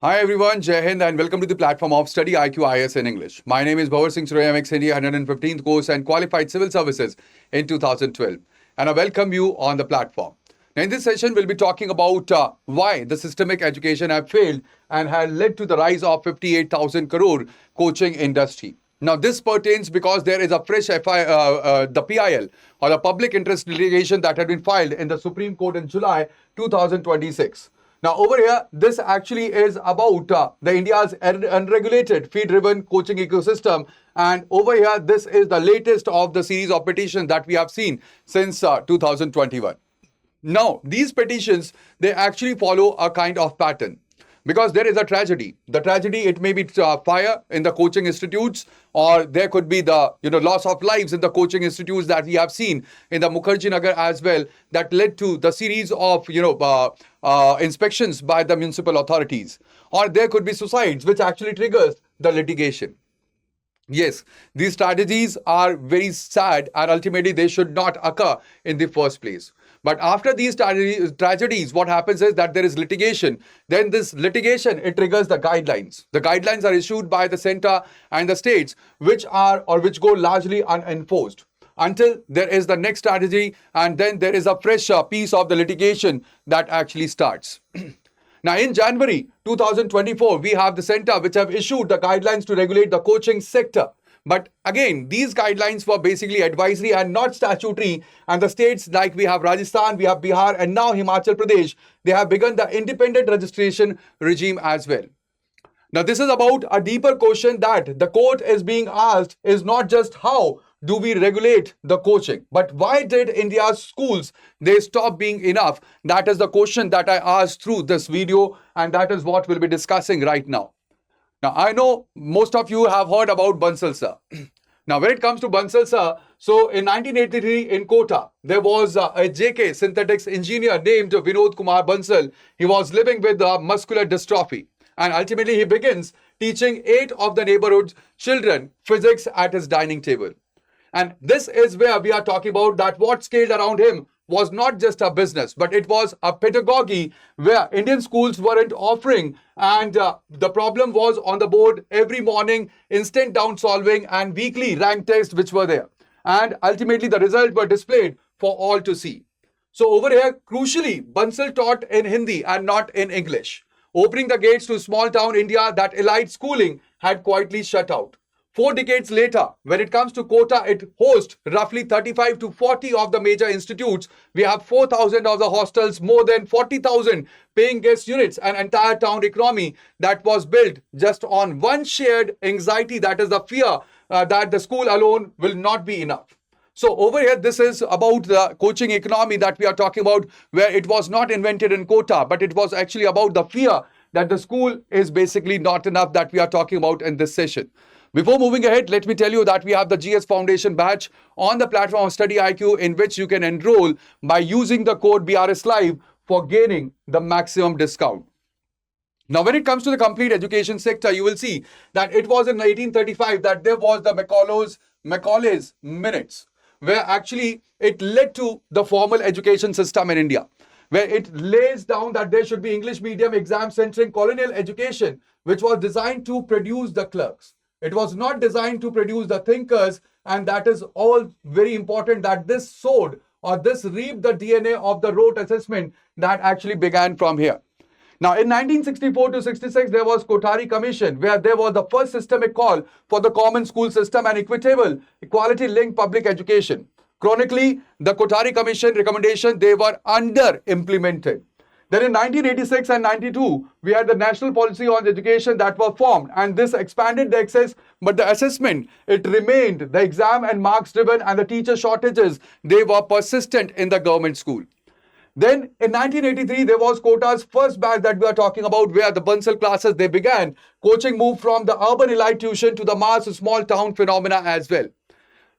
Hi everyone, Jai Hind and welcome to the platform of Study IQ IAS in English. My name is Bhavar Singh Surya, I'm ex-India 115th course and qualified civil services in 2012. And I welcome you on the platform. Now in this session, we'll be talking about why the systemic education have failed and had led to the rise of 58,000 crore coaching industry. Now this pertains because there is a fresh the PIL or the public interest litigation that had been filed in the Supreme Court in July 2026. Now, over here, this actually is about the India's unregulated fee-driven coaching ecosystem. And over here, this is the latest of the series of petitions that we have seen since 2021. Now, these petitions, they actually follow a kind of pattern because there is a tragedy. The tragedy, it may be fire in the coaching institutes, or there could be the loss of lives in the coaching institutes that we have seen in the Mukherjee Nagar as well, that led to the series of inspections by the municipal authorities, or there could be suicides which actually triggers the litigation. Yes, these strategies are very sad and ultimately they should not occur in the first place. But after these tragedies, what happens is that there is litigation. Then this litigation, it triggers the guidelines. The guidelines are issued by the center and the states, which go largely unenforced until there is the next strategy, and then there is a fresh piece of the litigation that actually starts. Now, in January 2024, we have the center which have issued the guidelines to regulate the coaching sector. But again, these guidelines were basically advisory and not statutory. And the states like we have Rajasthan, we have Bihar, and now Himachal Pradesh, they have begun the independent registration regime as well. Now, this is about a deeper question that the court is being asked is not just how do we regulate the coaching, but why did India's schools, they stop being enough? That is the question that I asked through this video, and that is what we'll be discussing right now. Now, I know most of you have heard about Bansal sir. Now, when it comes to Bansal sir, so in 1983 in Kota, there was a JK synthetics engineer named Vinod Kumar Bansal. He was living with muscular dystrophy. And ultimately, he begins teaching 8 of the neighborhood's children physics at his dining table. And this is where we are talking about that what scaled around him was not just a business, but it was a pedagogy where Indian schools weren't offering. And the problem was on the board every morning, instant down solving and weekly rank tests which were there. And ultimately, the results were displayed for all to see. So over here, crucially, Bansal taught in Hindi and not in English, opening the gates to small town India that elite schooling had quietly shut out. 4 decades later, when it comes to Kota, it hosts roughly 35 to 40 of the major institutes. We have 4,000 of the hostels, more than 40,000 paying guest units, an entire town economy that was built just on one shared anxiety, that is the fear that the school alone will not be enough. So over here, this is about the coaching economy that we are talking about, where it was not invented in Kota, but it was actually about the fear that the school is basically not enough that we are talking about in this session. Before moving ahead, let me tell you that we have the GS Foundation batch on the platform of Study IQ, in which you can enroll by using the code BRS Live for gaining the maximum discount. Now, when it comes to the complete education sector, you will see that it was in 1835 that there was the Macaulay's Minutes, where actually it led to the formal education system in India, where it lays down that there should be English medium exam centering colonial education, which was designed to produce the clerks. It was not designed to produce the thinkers, and that is all very important, that this sowed or this reaped the DNA of the rote assessment that actually began from here. Now, in 1964 to 66, there was Kothari Commission, where there was the first systemic call for the common school system and equitable, equality-linked public education. Chronically, the Kothari Commission recommendation, they were under-implemented. Then in 1986 and 92, we had the National Policy on Education that were formed, and this expanded the access, but the assessment, it remained the exam and marks driven, and the teacher shortages, they were persistent in the government school. Then in 1983, there was Kota's first batch that we are talking about, where the Bansal classes, they began. Coaching moved from the urban elite tuition to the mass small town phenomena as well.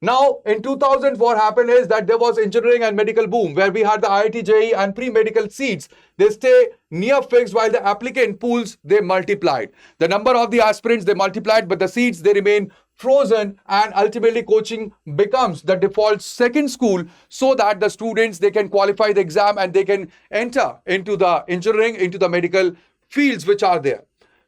Now, in 2000, what happened is that there was engineering and medical boom, where we had the IIT JEE and pre-medical seats. They stay near fixed, while the applicant pools, they multiplied. The number of the aspirants, they multiplied, but the seats, they remain frozen, and ultimately coaching becomes the default second school, so that the students, they can qualify the exam and they can enter into the engineering, into the medical fields which are there.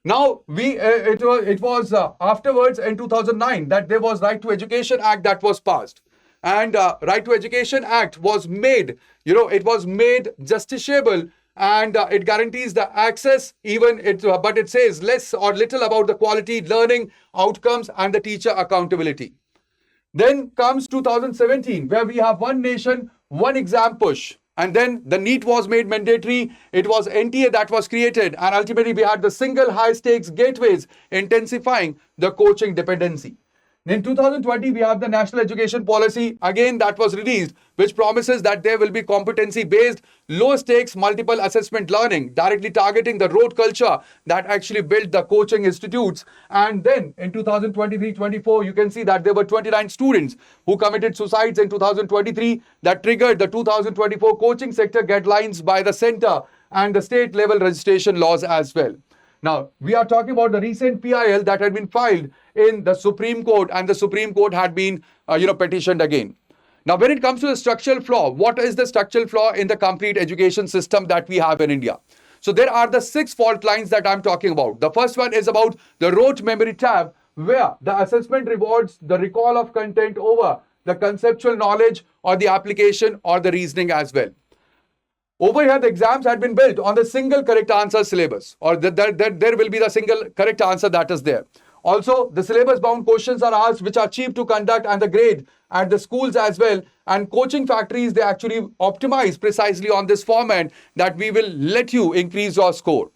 Now it was afterwards in 2009 that there was Right to Education Act that was passed, and Right to Education Act was made, it was made justiciable, and it guarantees the access, even but it says less or little about the quality learning outcomes and the teacher accountability. Then comes 2017, where we have one nation, one exam push. And then the NEET was made mandatory. It was NTA that was created. And ultimately, we had the single high stakes gateways, intensifying the coaching dependency. In 2020, we have the National Education Policy, again, that was released, which promises that there will be competency-based, low-stakes, multiple assessment learning, directly targeting the rote culture that actually built the coaching institutes. And then in 2023-24, you can see that there were 29 students who committed suicides in 2023 that triggered the 2024 coaching sector guidelines by the center and the state-level registration laws as well. Now, we are talking about the recent PIL that had been filed in the Supreme Court, and the Supreme Court had been, petitioned again. Now, when it comes to the structural flaw, what is the structural flaw in the complete education system that we have in India? So there are the 6 fault lines that I'm talking about. The first one is about the rote memory tab, where the assessment rewards the recall of content over the conceptual knowledge or the application or the reasoning as well. Over here, the exams had been built on the single correct answer syllabus, or there will be the single correct answer that is there. Also, the syllabus-bound questions are asked, which are cheap to conduct, and the grade at the schools as well. And coaching factories, they actually optimize precisely on this format that we will let you increase your score.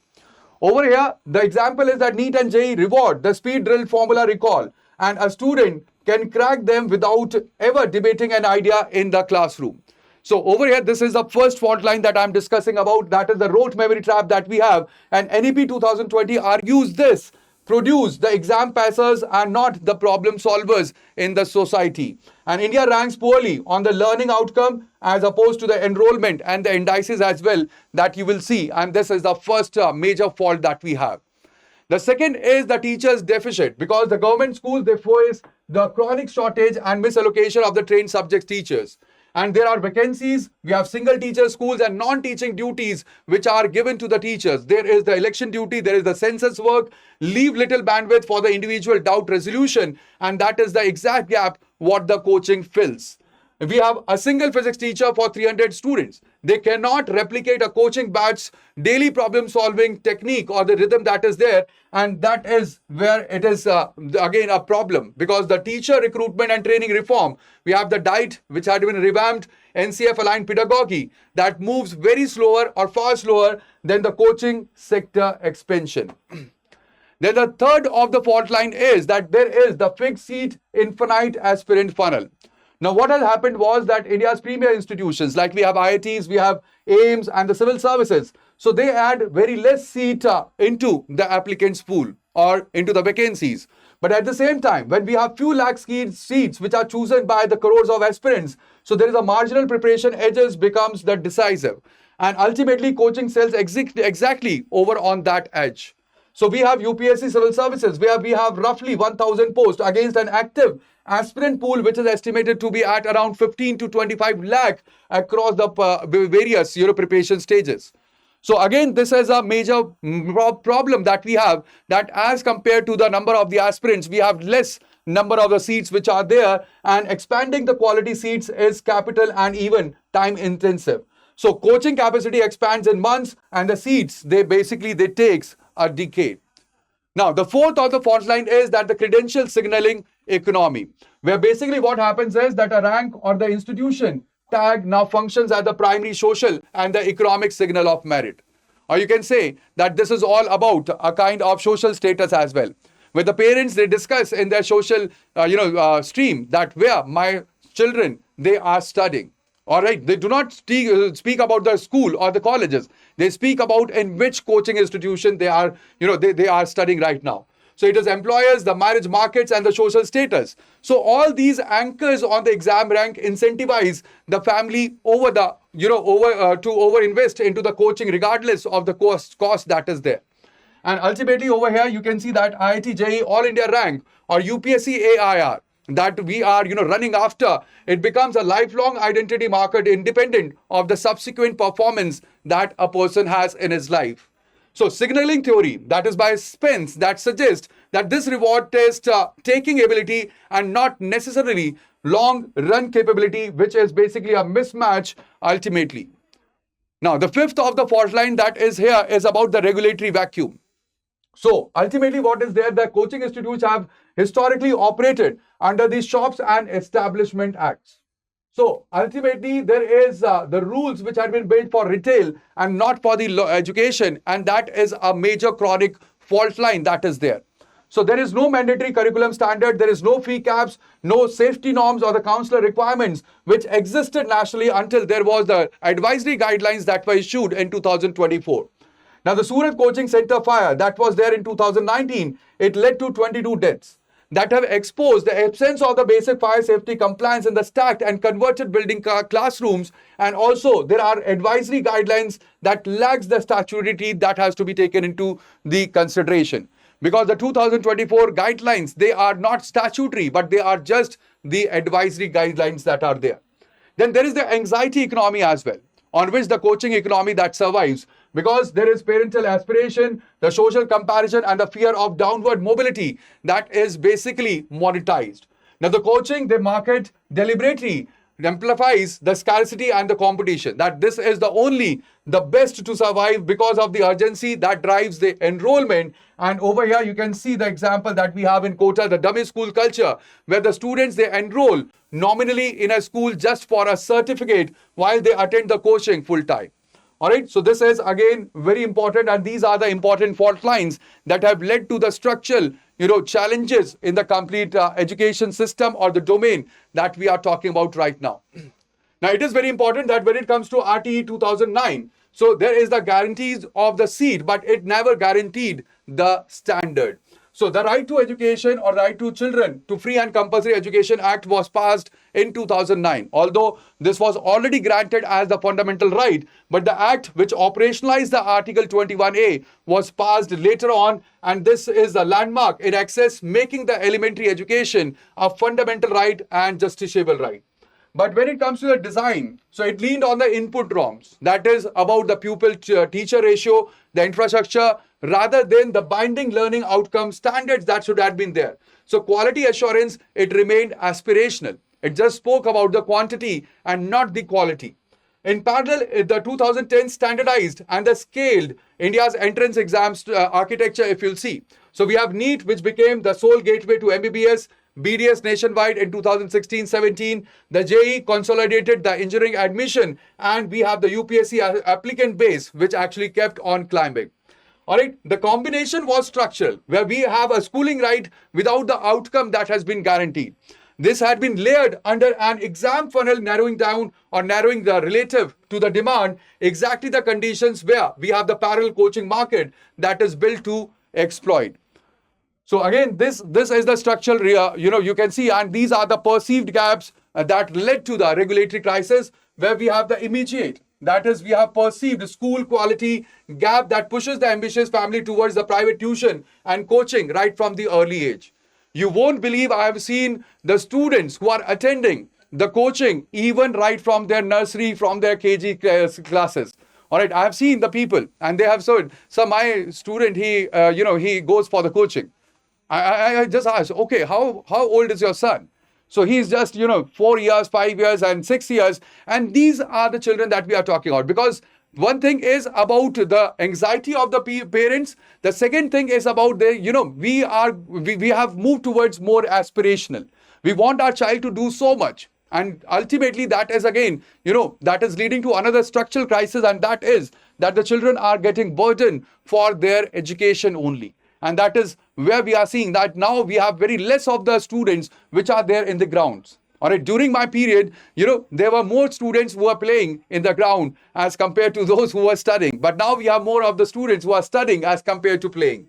Over here, the example is that NEET and JEE reward the speed drill formula recall, and a student can crack them without ever debating an idea in the classroom. So over here, this is the first fault line that I'm discussing about. That is the rote memory trap that we have. And NEP 2020 argues this: produce the exam passers and not the problem solvers in the society. And India ranks poorly on the learning outcome as opposed to the enrollment and the indices as well that you will see. And this is the first major fault that we have. The second is the teachers deficit, because the government schools, they face the chronic shortage and misallocation of the trained subject teachers. And there are vacancies. We have single teacher schools and non-teaching duties which are given to the teachers. There is the election duty, there is the census work, leave little bandwidth for the individual doubt resolution, and that is the exact gap what the coaching fills. We have a single physics teacher for 300 students. They cannot replicate a coaching batch daily problem solving technique or the rhythm that is there. And that is where it is again a problem, because the teacher recruitment and training reform, we have the DIET, which had been revamped, NCF aligned pedagogy that moves very slower or far slower than the coaching sector expansion. Then the third of the fault line is that there is the fixed seat infinite aspirant funnel. Now, what has happened was that India's premier institutions, like we have IITs, we have AIIMS and the civil services, so they add very less seat into the applicants pool or into the vacancies. But at the same time, when we have few lakh seats which are chosen by the crores of aspirants, so there is a marginal preparation edges becomes the decisive. And ultimately, coaching sells exactly over on that edge. So we have UPSC civil services where we have roughly 1,000 posts against an active aspirant pool which is estimated to be at around 15 to 25 lakh across the various preparation stages. So again, this is a major problem that we have, that as compared to the number of the aspirants, we have less number of the seats which are there, and expanding the quality seats is capital and even time intensive. So coaching capacity expands in months, and the seats, they takes a decade. Now, the fourth of the fault line is that the credential signaling economy, where basically what happens is that a rank or the institution tag now functions as the primary social and the economic signal of merit. Or you can say that this is all about a kind of social status as well, where the parents, they discuss in their social stream that where my children, they are studying. All right, they do not speak about the school or the colleges. They speak about in which coaching institution they are, they are studying right now. So it is employers, the marriage markets, and the social status. So all these anchors on the exam rank incentivize the family over the, to over invest into the coaching regardless of the cost that is there. And ultimately over here, you can see that IIT JEE All India rank or UPSC AIR that we are running after, it becomes a lifelong identity marker independent of the subsequent performance that a person has in his life. So signaling theory, that is by Spence, that suggests that this reward test taking ability and not necessarily long run capability, which is basically a mismatch ultimately. Now, the fifth of the fault line that is here is about the regulatory vacuum. So ultimately what is there, the coaching institutes have historically operated under the Shops and Establishment Acts. So ultimately there is the rules which had been built for retail and not for the education, and that is a major chronic fault line that is there. So there is no mandatory curriculum standard, there is no fee caps, no safety norms or the counselor requirements which existed nationally until there was the advisory guidelines that were issued in 2024. Now, the Surat Coaching Center fire that was there in 2019, it led to 22 deaths that have exposed the absence of the basic fire safety compliance in the stacked and converted building classrooms. And also, there are advisory guidelines that lacks the statutory that has to be taken into the consideration. Because the 2024 guidelines, they are not statutory, but they are just the advisory guidelines that are there. Then there is the anxiety economy as well, on which the coaching economy that survives, because there is parental aspiration, the social comparison, and the fear of downward mobility that is basically monetized. Now, the coaching they market deliberately amplifies the scarcity and the competition, that this is the best to survive because of the urgency that drives the enrollment. And over here you can see the example that we have in Kota, the dummy school culture, where the students they enroll nominally in a school just for a certificate while they attend the coaching full time. All right, so this is again very important, and these are the important fault lines that have led to the structural challenges in the complete education system or the domain that we are talking about right now. Now, it is very important that when it comes to RTE 2009, so there is the guarantees of the seat, but it never guaranteed the standard. So the Right to Education or Right to Children to Free and Compulsory Education Act was passed in 2009. Although this was already granted as the fundamental right, but the act which operationalized the Article 21A was passed later on, and this is a landmark in access, making the elementary education a fundamental right and justiciable right. But when it comes to the design, so it leaned on the input norms, that is about the pupil-teacher ratio, the infrastructure, rather than the binding learning outcome standards that should have been there. So quality assurance, it remained aspirational. It just spoke about the quantity and not the quality. In parallel, the 2010 standardized and the scaled India's entrance exams architecture, if you'll see. So we have NEET, which became the sole gateway to MBBS, BDS nationwide in 2016-17. The JEE consolidated the engineering admission, and we have the UPSC applicant base, which actually kept on climbing. All right, the combination was structural, where we have a schooling right without the outcome that has been guaranteed. This had been layered under an exam funnel, narrowing down or narrowing the relative to the demand, exactly the conditions where we have the parallel coaching market that is built to exploit. So again, this is the structural, you can see, and these are the perceived gaps that led to the regulatory crisis, where we have the immediate, that is, we have perceived school quality gap that pushes the ambitious family towards the private tuition and coaching right from the early age. You won't believe I have seen the students who are attending the coaching even right from their nursery, from their KG classes. All right, I have seen the people, and they have said, so my student, he goes for the coaching. I just asked, okay, how old is your son? So he's just, 4 years, 5 years, and 6 years. And these are the children that we are talking about. Because one thing is about the anxiety of the parents. The second thing is about we have moved towards more aspirational. We want our child to do so much. And ultimately, that is again, that is leading to another structural crisis. And that is that the children are getting burdened for their education only. And that is where we are seeing that now we have very less of the students which are there in the grounds. All right, during my period, there were more students who were playing in the ground as compared to those who were studying. But now we have more of the students who are studying as compared to playing.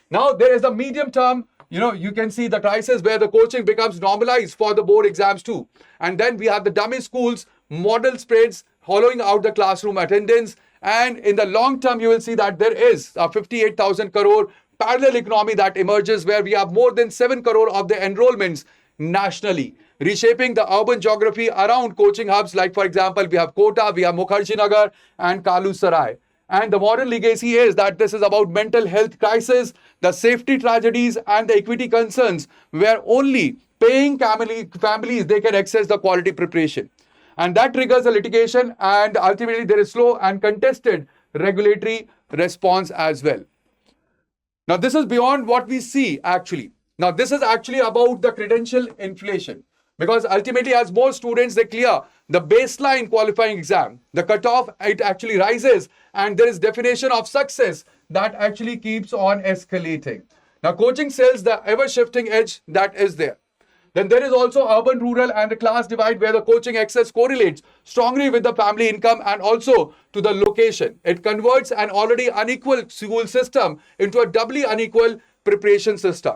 Now there is a medium term, you can see the crisis where the coaching becomes normalized for the board exams too. And then we have the dummy schools, model spreads, hollowing out the classroom attendance. And in the long term, you will see that there is a 58,000 crore parallel economy that emerges, where we have more than 7 crore of the enrollments nationally, reshaping the urban geography around coaching hubs. Like, for example, we have Kota, we have Mukherjee Nagar and Kalu Sarai. And the modern legacy is that this is about mental health crisis, the safety tragedies, and the equity concerns, where only paying families they can access the quality preparation. And that triggers a litigation, and ultimately there is slow and contested regulatory response as well. Now, this is beyond what we see actually. Now, this is actually about the credential inflation, because ultimately, as more students they clear the baseline qualifying exam, the cutoff it actually rises, and there is definition of success that actually keeps on escalating. Now, coaching sells the ever shifting edge that is there. Then there is also urban, rural, and the class divide where the coaching access correlates strongly with the family income and also to the location. It converts an already unequal school system into a doubly unequal preparation system.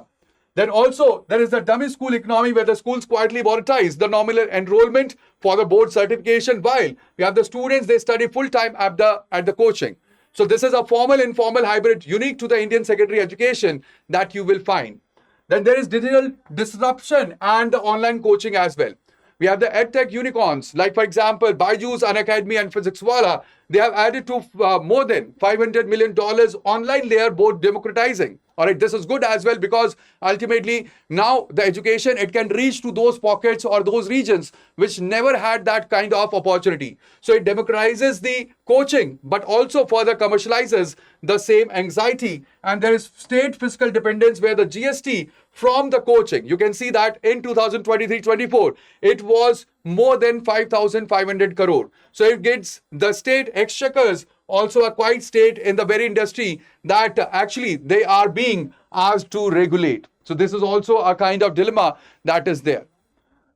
Then also there is the dummy school economy where the schools quietly monetize the nominal enrollment for the board certification, while we have the students they study full time at the coaching. So this is a formal informal hybrid unique to the Indian secondary education that you will find. Then there is digital disruption and the online coaching as well. We have the edtech unicorns, like for example, Byju's, Unacademy, and PhysicsWallah. They have added to more than $500 million online layer board democratizing. All right, this is good as well because ultimately now the education, it can reach to those pockets or those regions which never had that kind of opportunity. So it democratizes the coaching, but also further commercializes the same anxiety. And there is state fiscal dependence where the GST from the coaching, you can see that in 2023-24, it was more than 5,500 crore. So it gets the state exchequers also a quiet state in the very industry that actually they are being asked to regulate. So this is also a kind of dilemma that is there.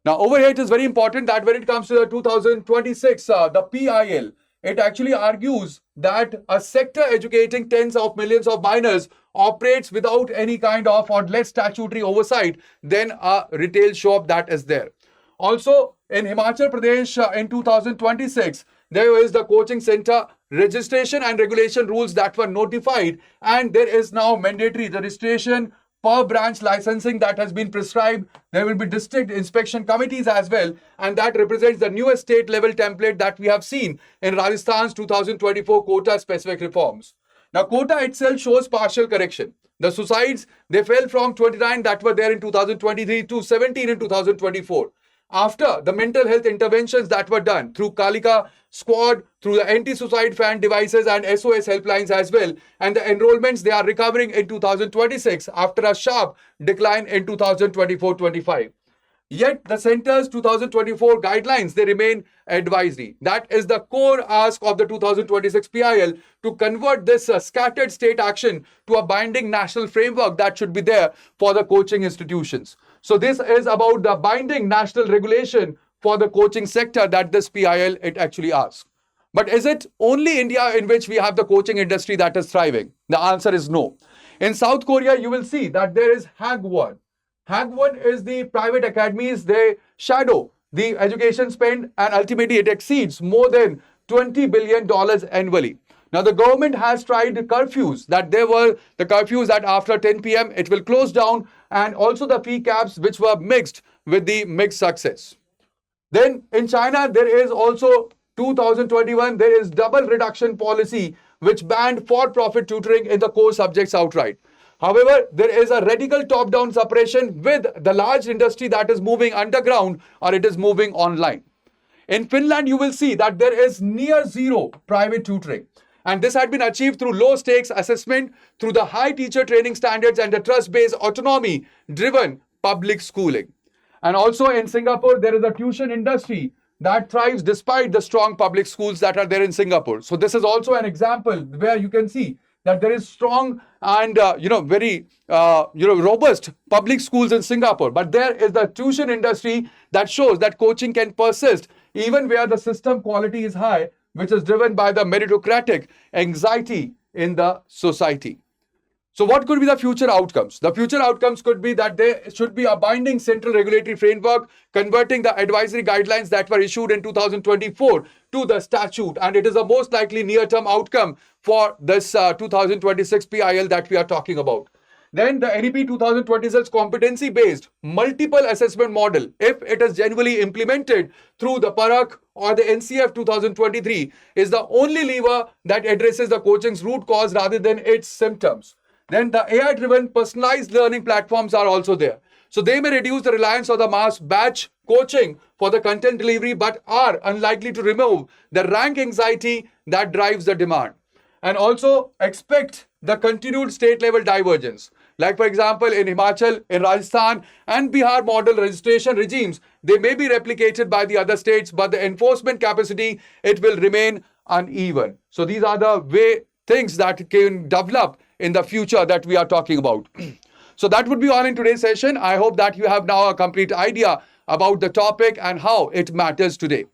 Now over here it is very important that when it comes to the 2026, the PIL, it actually argues that a sector educating tens of millions of minors operates without any kind of or less statutory oversight than a retail shop that is there. Also in Himachal Pradesh in 2026, there is the coaching center registration and regulation rules that were notified, and there is now mandatory registration per branch licensing that has been prescribed. There will be district inspection committees as well, and that represents the newest state level template that we have seen in Rajasthan's 2024 quota specific reforms. Now, quota itself shows partial correction. The suicides, they fell from 29 that were there in 2023 to 17 in 2024. After the mental health interventions that were done through Kalika Squad, through the anti-suicide fan devices and SOS helplines as well, and the enrollments, they are recovering in 2026 after a sharp decline in 2024-25. Yet the center's 2024 guidelines, they remain advisory. That is the core ask of the 2026 PIL to convert this scattered state action to a binding national framework that should be there for the coaching institutions. So this is about the binding national regulation for the coaching sector that this PIL it actually asks. But is it only India in which we have the coaching industry that is thriving? The answer is no. In South Korea, you will see that there is Hagwon. Hagwon is the private academies, they shadow the education spend, and ultimately it exceeds more than $20 billion annually. Now, the government has tried curfews, that there were the curfews that after 10 p.m. it will close down, and also the fee caps which were mixed with the mixed success. Then in China, there is also 2021, there is double reduction policy which banned for-profit tutoring in the core subjects outright. However, there is a radical top-down suppression with the large industry that is moving underground or it is moving online. In Finland, you will see that there is near zero private tutoring. And this had been achieved through low-stakes assessment, through the high teacher training standards and the trust-based autonomy-driven public schooling. And also in Singapore, there is a tuition industry that thrives despite the strong public schools that are there in Singapore. So this is also an example where you can see that there is strong and very robust public schools in Singapore. But there is the tuition industry that shows that coaching can persist even where the system quality is high, which is driven by the meritocratic anxiety in the society. So what could be the future outcomes? The future outcomes could be that there should be a binding central regulatory framework converting the advisory guidelines that were issued in 2024 to the statute. And it is a most likely near-term outcome for this 2026 PIL that we are talking about. Then the NEP 2026 competency-based multiple assessment model, if it is genuinely implemented through the Parakh or the NCF 2023, is the only lever that addresses the coaching's root cause rather than its symptoms. Then the AI-driven personalized learning platforms are also there. So they may reduce the reliance on the mass batch coaching for the content delivery, but are unlikely to remove the rank anxiety that drives the demand. And also expect the continued state level divergence. Like, for example, in Himachal, in Rajasthan, and Bihar model registration regimes, they may be replicated by the other states, but the enforcement capacity, it will remain uneven. So these are the way things that can develop in the future that we are talking about. So that would be all in today's session. I hope that you have now a complete idea about the topic and how it matters today.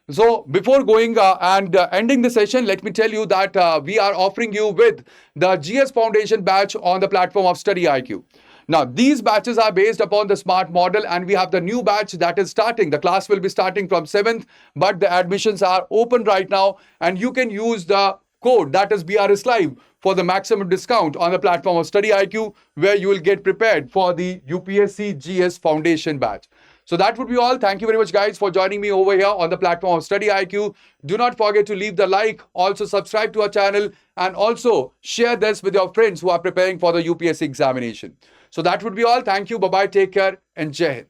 So before going and ending the session, let me tell you that we are offering you with the GS Foundation batch on the platform of Study IQ. Now, these batches are based upon the SMART model, and we have the new batch that is starting. The class will be starting from 7th, but the admissions are open right now, and you can use the code that is BRS Live for the maximum discount on the platform of Study IQ, where you will get prepared for the UPSC GS Foundation batch. So that would be all. Thank you very much, guys, for joining me over here on the platform of Study IQ. Do not forget to leave the like, also subscribe to our channel, and also share this with your friends who are preparing for the UPSC examination. So that would be all. Thank you. Bye-bye. Take care and Jai Hind.